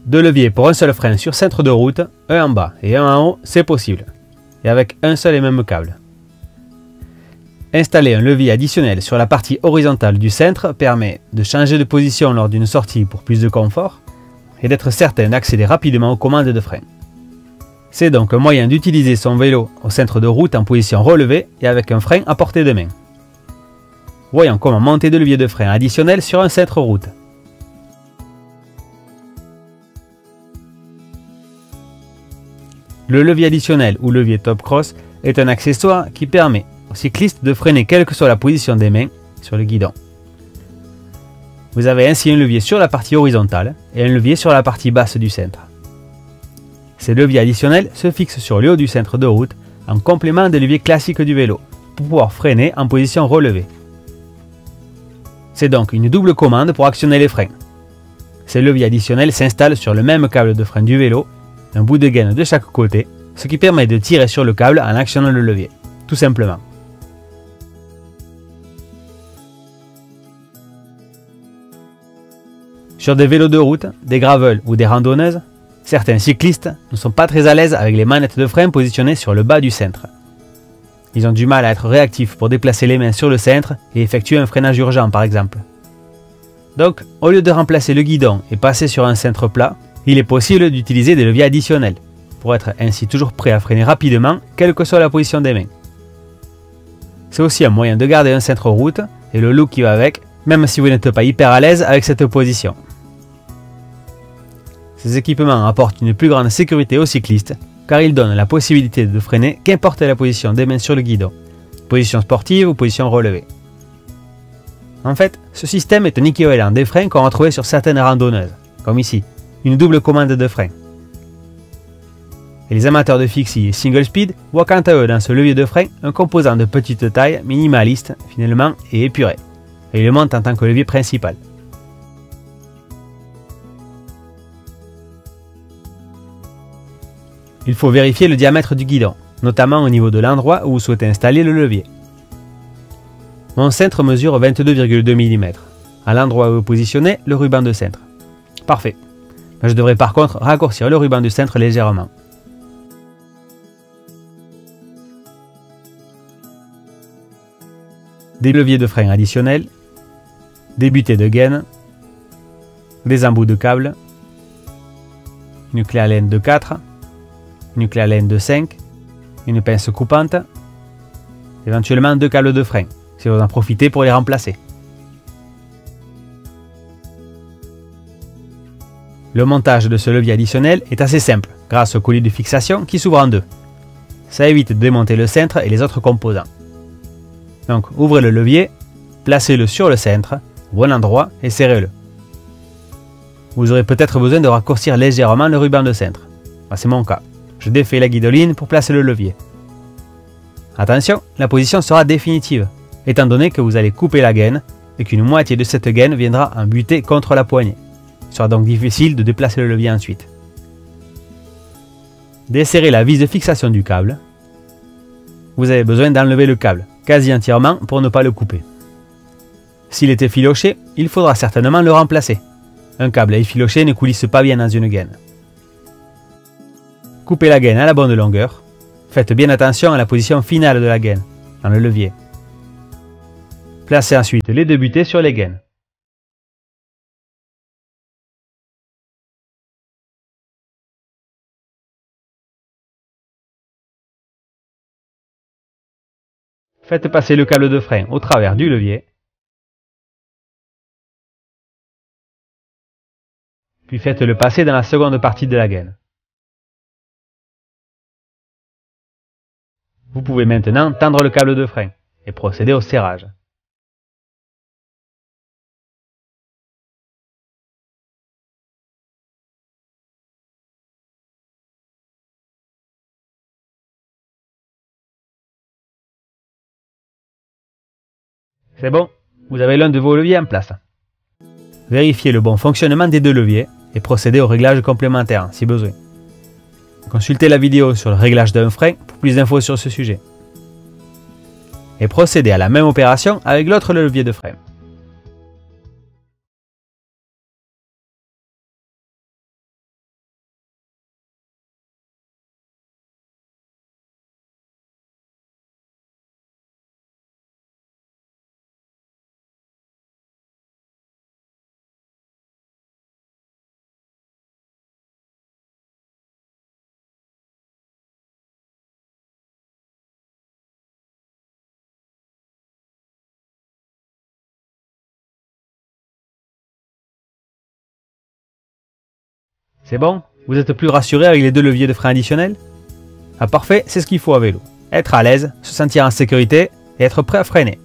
2 leviers pour un seul frein sur cintre de route, un en bas et un en haut, c'est possible, et avec un seul et même câble. Installer un levier additionnel sur la partie horizontale du cintre permet de changer de position lors d'une sortie pour plus de confort et d'être certain d'accéder rapidement aux commandes de frein. C'est donc un moyen d'utiliser son vélo au centre de route en position relevée et avec un frein à portée de main. Voyons comment monter 2 leviers de frein additionnels sur un cintre route. Le levier additionnel ou levier top cross est un accessoire qui permet aux cyclistes de freiner quelle que soit la position des mains sur le guidon. Vous avez ainsi un levier sur la partie horizontale et un levier sur la partie basse du cintre. Ces leviers additionnels se fixent sur le haut du cintre de route en complément des leviers classiques du vélo pour pouvoir freiner en position relevée. C'est donc une double commande pour actionner les freins. Ces leviers additionnels s'installent sur le même câble de frein du vélo, un bout de gaine de chaque côté, ce qui permet de tirer sur le câble en actionnant le levier, tout simplement. Sur des vélos de route, des gravels ou des randonneuses, certains cyclistes ne sont pas très à l'aise avec les manettes de frein positionnées sur le bas du cintre. Ils ont du mal à être réactifs pour déplacer les mains sur le cintre et effectuer un freinage urgent par exemple. Donc, au lieu de remplacer le guidon et passer sur un cintre plat, il est possible d'utiliser des leviers additionnels, pour être ainsi toujours prêt à freiner rapidement, quelle que soit la position des mains. C'est aussi un moyen de garder un cintre route et le look qui va avec, même si vous n'êtes pas hyper à l'aise avec cette position. Ces équipements apportent une plus grande sécurité aux cyclistes, car ils donnent la possibilité de freiner qu'importe la position des mains sur le guidon, position sportive ou position relevée. En fait, ce système est un équivalent des freins qu'on va trouver sur certaines randonneuses, comme ici, une double commande de frein. Et les amateurs de fixie et single speed voient quant à eux dans ce levier de frein un composant de petite taille, minimaliste finalement et épuré, et ils le montent en tant que levier principal. Il faut vérifier le diamètre du guidon, notamment au niveau de l'endroit où vous souhaitez installer le levier. Mon cintre mesure 22,2 mm, à l'endroit où est positionné le ruban de cintre. Parfait. Je devrais par contre raccourcir le ruban du cintre légèrement. Des leviers de frein additionnels, des butées de gaine, des embouts de câble, une clé à laine de 4, une clé à laine de 5, une pince coupante, éventuellement 2 câbles de frein, si vous en profitez pour les remplacer. Le montage de ce levier additionnel est assez simple, grâce au collier de fixation qui s'ouvre en deux. Ça évite de démonter le cintre et les autres composants. Donc ouvrez le levier, placez-le sur le cintre, au bon endroit et serrez-le. Vous aurez peut-être besoin de raccourcir légèrement le ruban de cintre. C'est mon cas. Je défais la guidoline pour placer le levier. Attention, la position sera définitive, étant donné que vous allez couper la gaine et qu'une moitié de cette gaine viendra en buter contre la poignée. Il sera donc difficile de déplacer le levier ensuite. Desserrez la vis de fixation du câble. Vous avez besoin d'enlever le câble, quasi entièrement pour ne pas le couper. S'il est effiloché, il faudra certainement le remplacer. Un câble effiloché ne coulisse pas bien dans une gaine. Coupez la gaine à la bonne longueur. Faites bien attention à la position finale de la gaine, dans le levier. Placez ensuite les deux butées sur les gaines. Faites passer le câble de frein au travers du levier. Puis faites-le passer dans la seconde partie de la gaine. Vous pouvez maintenant tendre le câble de frein et procéder au serrage. C'est bon, vous avez l'un de vos leviers en place. Vérifiez le bon fonctionnement des deux leviers et procédez au réglage complémentaire si besoin. Consultez la vidéo sur le réglage d'un frein pour plus d'infos sur ce sujet. Et procédez à la même opération avec l'autre levier de frein. C'est bon? Vous êtes plus rassuré avec les 2 leviers de frein additionnels? Ah parfait, c'est ce qu'il faut à vélo. Être à l'aise, se sentir en sécurité et être prêt à freiner.